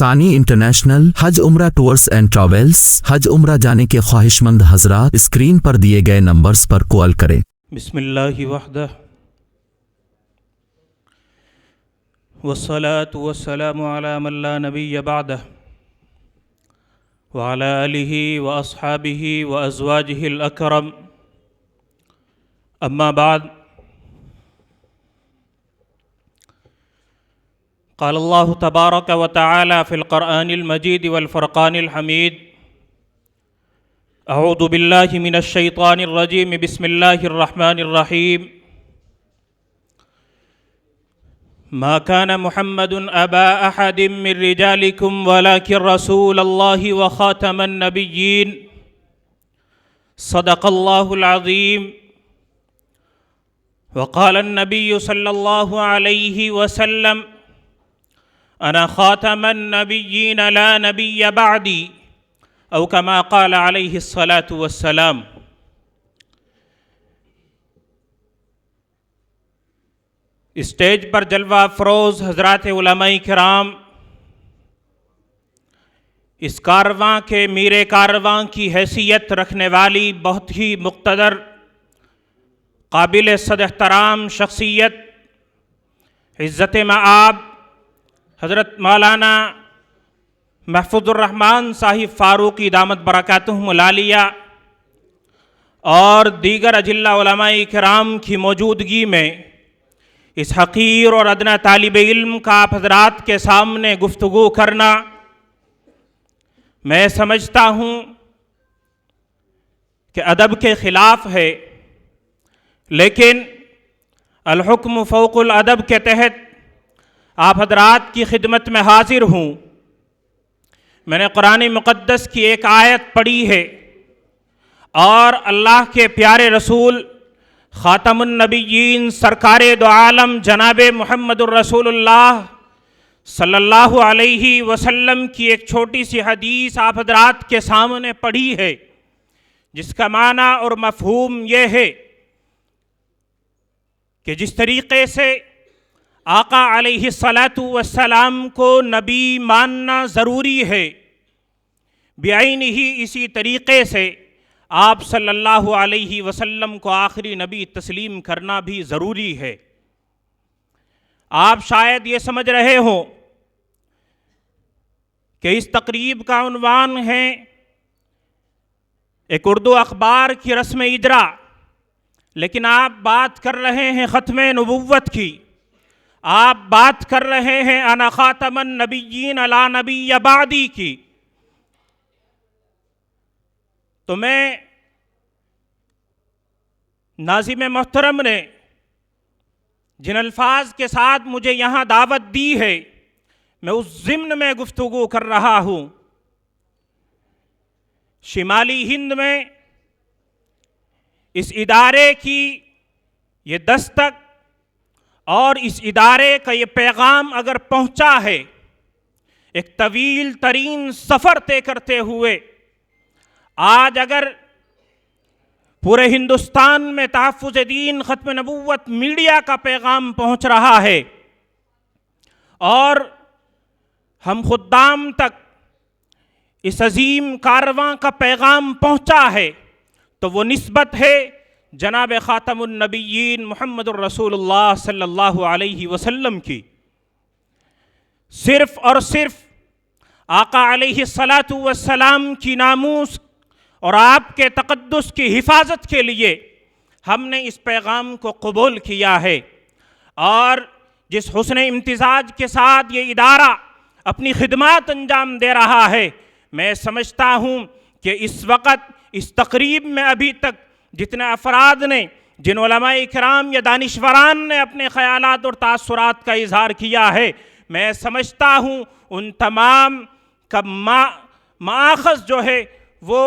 ثانی انٹرنیشنل حج عمرہ tours and travels حج عمرہ جانے کے خواہش مند حضرات اسکرین پر دیے گئے نمبرز پر کال کریں۔ بسم اللہ وحدہ والصلاة والسلام علی من لا نبی بعدہ وعلی آلہ واصحابہ وازواجہ الاکرم اما بعد قال اللہ تبارک وتعالی فی القرآن المجید والفرقان الحمید اعوذ باللہ من الشیطان الرجیم بسم اللہ الرحمن الرحیم ما كان محمد أبا أحد من رجالكم ولكن رسول الله وخاتم النبيين صدق الله العظيم وقال النبي صلى الله عليه وسلم أنا خاتم النبيين لا نبي بعدي أو كما قال عليه الصلاة والسلام۔ اسٹیج پر جلوہ افروز حضرات علماء کرام، اس کارواں کے میر کارواں کی حیثیت رکھنے والی بہت ہی مقتدر قابل صد احترام شخصیت عزت مآب حضرت مولانا محفوظ الرحمان صاحب فاروقی دامت برکاتہم العالیہ اور دیگر اجلاء علماء کرام کی موجودگی میں اس حقیر اور ادنا طالب علم کا آپ حضرات کے سامنے گفتگو کرنا میں سمجھتا ہوں کہ ادب کے خلاف ہے، لیکن الحکم فوق الادب کے تحت آپ حضرات کی خدمت میں حاضر ہوں۔ میں نے قرآن مقدس کی ایک آیت پڑھی ہے اور اللہ کے پیارے رسول خاتم النبیین سرکار دو عالم جناب محمد الرسول اللہ صلی اللہ علیہ وسلم کی ایک چھوٹی سی حدیث آپ حضرات کے سامنے پڑھی ہے، جس کا معنی اور مفہوم یہ ہے کہ جس طریقے سے آقا علیہ السلام کو نبی ماننا ضروری ہے، بعینہ ہی اسی طریقے سے آپ صلی اللہ علیہ وسلم کو آخری نبی تسلیم کرنا بھی ضروری ہے۔ آپ شاید یہ سمجھ رہے ہوں کہ اس تقریب کا عنوان ہے ایک اردو اخبار کی رسم اجرا، لیکن آپ بات کر رہے ہیں ختم نبوت کی، آپ بات کر رہے ہیں انا خاتم النبیین لا نبی بعدی کی۔ تو میں ناظم محترم نے جن الفاظ کے ساتھ مجھے یہاں دعوت دی ہے، میں اس ضمن میں گفتگو کر رہا ہوں۔ شمالی ہند میں اس ادارے کی یہ دستک اور اس ادارے کا یہ پیغام اگر پہنچا ہے، ایک طویل ترین سفر طے کرتے ہوئے آج اگر پورے ہندوستان میں تحفظ دین ختم نبوت میڈیا کا پیغام پہنچ رہا ہے اور ہم خدام تک اس عظیم کارواں کا پیغام پہنچا ہے، تو وہ نسبت ہے جناب خاتم النبیین محمد الرسول اللہ صلی اللہ علیہ وسلم کی۔ صرف اور صرف آقا علیہ السلام کی ناموس اور آپ کے تقدس کی حفاظت کے لیے ہم نے اس پیغام کو قبول کیا ہے، اور جس حسن امتزاج کے ساتھ یہ ادارہ اپنی خدمات انجام دے رہا ہے، میں سمجھتا ہوں کہ اس وقت اس تقریب میں ابھی تک جتنے افراد نے، جن علماء کرام یا دانشوران نے اپنے خیالات اور تاثرات کا اظہار کیا ہے، میں سمجھتا ہوں ان تمام کا مآخذ جو ہے وہ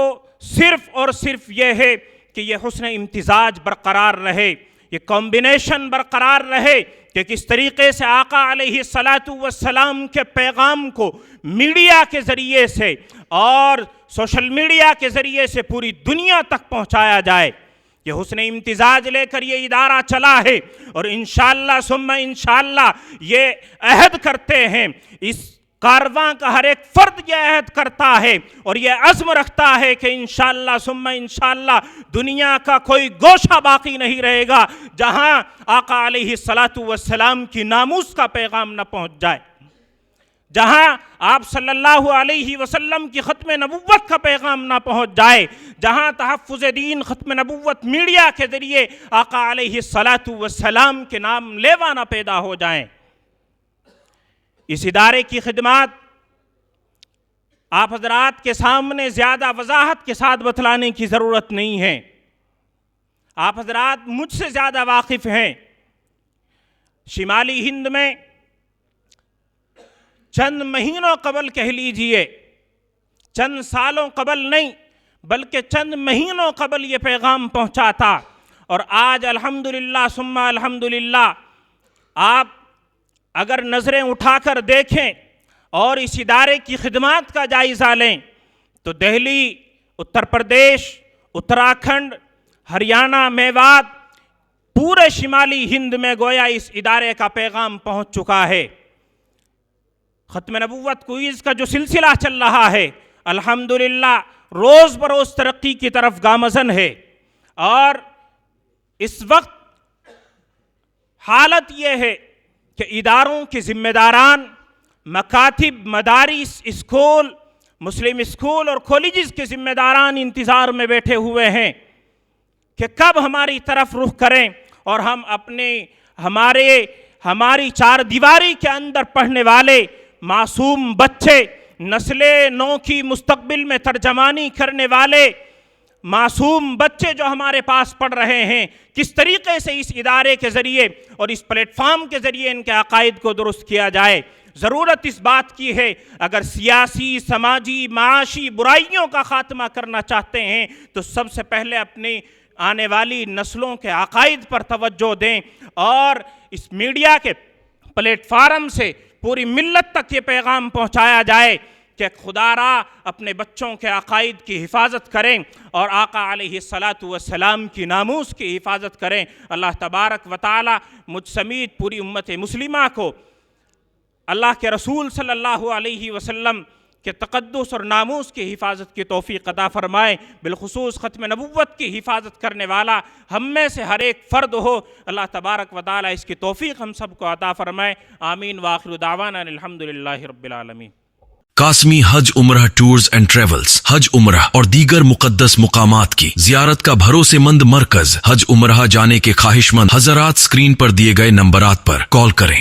صرف اور صرف یہ ہے کہ یہ حسن امتزاج برقرار رہے، یہ کمبینیشن برقرار رہے کہ کس طریقے سے آقا علیہ السلام کے پیغام کو میڈیا کے ذریعے سے اور سوشل میڈیا کے ذریعے سے پوری دنیا تک پہنچایا جائے۔ یہ حسن امتزاج لے کر یہ ادارہ چلا ہے، اور انشاءاللہ ثم انشاءاللہ یہ عہد کرتے ہیں اس کارواں کا ہر ایک فرد یہ عہد کرتا ہے اور یہ عزم رکھتا ہے کہ انشاءاللہ ثم انشاءاللہ دنیا کا کوئی گوشہ باقی نہیں رہے گا جہاں آقا علیہ السلام کی ناموس کا پیغام نہ پہنچ جائے، جہاں آپ صلی اللہ علیہ وسلم کی ختم نبوت کا پیغام نہ پہنچ جائے، جہاں تحفظ دین ختم نبوت میڈیا کے ذریعے آقا علیہ السلام کے نام لیوا نہ پیدا ہو جائیں۔ اس ادارے کی خدمات آپ حضرات کے سامنے زیادہ وضاحت کے ساتھ بتلانے کی ضرورت نہیں ہے، آپ حضرات مجھ سے زیادہ واقف ہیں۔ شمالی ہند میں چند مہینوں قبل کہہ لیجئے، چند سالوں قبل نہیں بلکہ چند مہینوں قبل یہ پیغام پہنچا تھا، اور آج الحمدللہ ثم الحمدللہ آپ اگر نظریں اٹھا کر دیکھیں اور اس ادارے کی خدمات کا جائزہ لیں تو دہلی، اتر پردیش، اتراکھنڈ، ہریانہ، میوات، پورے شمالی ہند میں گویا اس ادارے کا پیغام پہنچ چکا ہے۔ ختم نبوت کوئز کا جو سلسلہ چل رہا ہے الحمدللہ روز بروز ترقی کی طرف گامزن ہے، اور اس وقت حالت یہ ہے کہ اداروں کے ذمہ داران، مکاتب، مدارس، اسکول، مسلم اسکول اور کالجز کے ذمہ داران انتظار میں بیٹھے ہوئے ہیں کہ کب ہماری طرف رخ کریں اور ہم ہماری چار دیواری کے اندر پڑھنے والے معصوم بچے، نسل نو کی مستقبل میں ترجمانی کرنے والے معصوم بچے جو ہمارے پاس پڑھ رہے ہیں، کس طریقے سے اس ادارے کے ذریعے اور اس پلیٹ فارم کے ذریعے ان کے عقائد کو درست کیا جائے۔ ضرورت اس بات کی ہے، اگر سیاسی، سماجی، معاشی برائیوں کا خاتمہ کرنا چاہتے ہیں تو سب سے پہلے اپنی آنے والی نسلوں کے عقائد پر توجہ دیں، اور اس میڈیا کے پلیٹ فارم سے پوری ملت تک یہ پیغام پہنچایا جائے کہ خدا را اپنے بچوں کے عقائد کی حفاظت کریں اور آقا علیہ السلام کی ناموس کی حفاظت کریں۔ اللہ تبارک و تعالی مجھ سمیت پوری امت مسلمہ کو اللہ کے رسول صلی اللہ علیہ وسلم کے تقدس اور ناموس کی حفاظت کی توفیق عطا فرمائے، بالخصوص ختم نبوت کی حفاظت کرنے والا ہم میں سے ہر ایک فرد ہو۔ اللہ تبارک و تعالی اس کی توفیق ہم سب کو عطا فرمائے، آمین، وآخر دعوانا الحمدللہ رب العالمین۔ قاسمی حج عمرہ ٹورز اینڈ ٹریولز حج عمرہ اور دیگر مقدس مقامات کی زیارت کا بھروسے مند مرکز۔ حج عمرہ جانے کے خواہشمند حضرات اسکرین پر دیے گئے نمبرات پر کال کریں۔